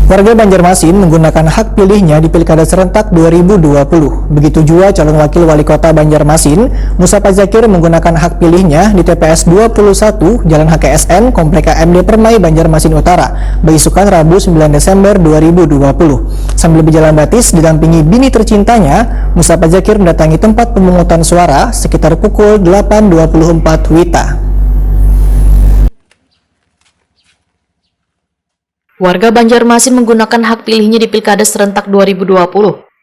Warga Banjarmasin menggunakan hak pilihnya di Pilkada Serentak 2020. Begitu juga calon wakil wali kota Banjarmasin, Mustafa Zakir menggunakan hak pilihnya di TPS 21 Jalan HKSN Komplek AMD Permai Banjarmasin Utara, beisukan Rabu 9 Desember 2020. Sambil berjalan batis didampingi bini tercintanya, Mustafa Zakir mendatangi tempat pemungutan suara sekitar pukul 8.24 WITA. Warga Banjarmasin menggunakan hak pilihnya di Pilkada Serentak 2020.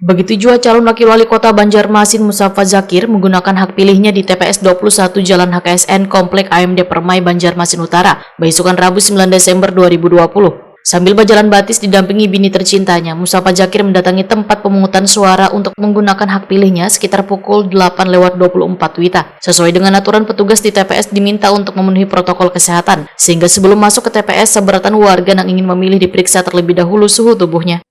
Begitu juga calon wakil wali kota Banjarmasin Mustafa Zakir menggunakan hak pilihnya di TPS 21 Jalan HKSN Komplek AMD Permai Banjarmasin Utara, beisukan Rabu 9 Desember 2020. Sambil berjalan batis didampingi bini tercintanya, Mustafa Zakir mendatangi tempat pemungutan suara untuk menggunakan hak pilihnya sekitar pukul 8.24 WITA. Sesuai dengan aturan, petugas di TPS diminta untuk memenuhi protokol kesehatan, sehingga sebelum masuk ke TPS, seberatan warga yang ingin memilih diperiksa terlebih dahulu suhu tubuhnya.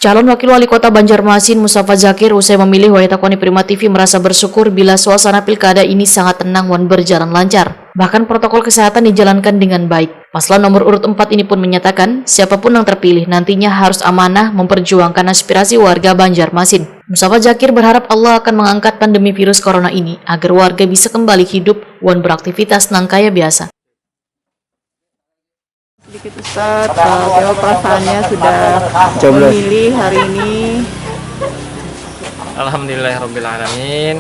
Calon wakil wali kota Banjarmasin Mustafa Zakir usai memilih Wahyu Prima TV merasa bersyukur bila suasana pilkada ini sangat tenang dan berjalan lancar. Bahkan protokol kesehatan dijalankan dengan baik. Paslon nomor urut 4 ini pun menyatakan siapapun yang terpilih nantinya harus amanah memperjuangkan aspirasi warga Banjarmasin. Mustafa Zakir berharap Allah akan mengangkat pandemi virus corona ini agar warga bisa kembali hidup dan beraktivitas nangkaya biasa. Sedikit Ustadz, kalau perasaannya sudah memilih hari ini. Alhamdulillahirrabbilalamin.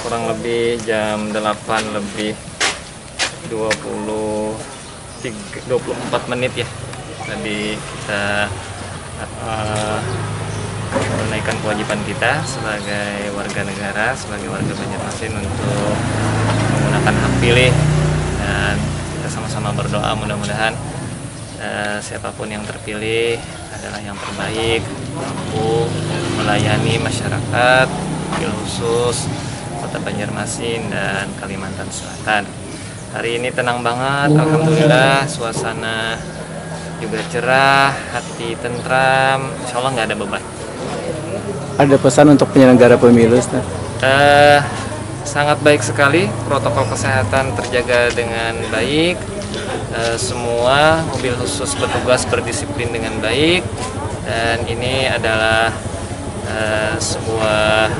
Kurang lebih jam 8 lebih 24 menit ya. Tadi kita menunaikan kewajiban kita sebagai warga negara, sebagai warga Banjarmasin untuk menggunakan hak pilih, dan kita sama-sama berdoa mudah-mudahan siapapun yang terpilih adalah yang terbaik, mampu melayani masyarakat, wabil khusus Kota Banjarmasin dan Kalimantan Selatan. Hari ini tenang banget, alhamdulillah, suasana juga cerah, hati tentram, insya Allah nggak ada beban. Ada pesan untuk penyelenggara pemilu, Ustaz? Sangat baik sekali, protokol kesehatan terjaga dengan baik, semua mobil khusus petugas berdisiplin dengan baik, dan ini adalah sebuah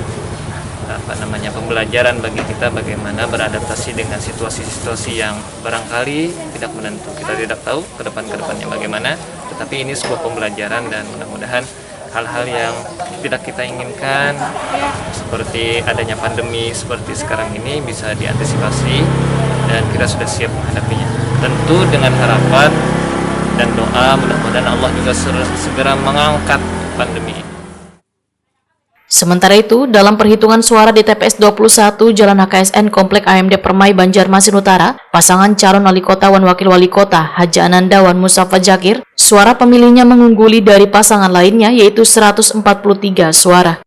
pembelajaran bagi kita bagaimana beradaptasi dengan situasi-situasi yang barangkali tidak menentu. Kita tidak tahu ke depannya bagaimana, tetapi ini sebuah pembelajaran dan mudah-mudahan hal-hal yang tidak kita inginkan seperti adanya pandemi seperti sekarang ini bisa diantisipasi dan kita sudah siap menghadapinya. Tentu dengan harapan dan doa mudah-mudahan Allah juga segera mengangkat pandemi ini. Sementara itu, dalam perhitungan suara di TPS 21 Jalan HKSN Komplek AMD Permai Banjarmasin Utara, pasangan calon wali kota dan wakil wali kota Haji Ananda dan Mustafa Zakir, suara pemilihnya mengungguli dari pasangan lainnya yaitu 143 suara.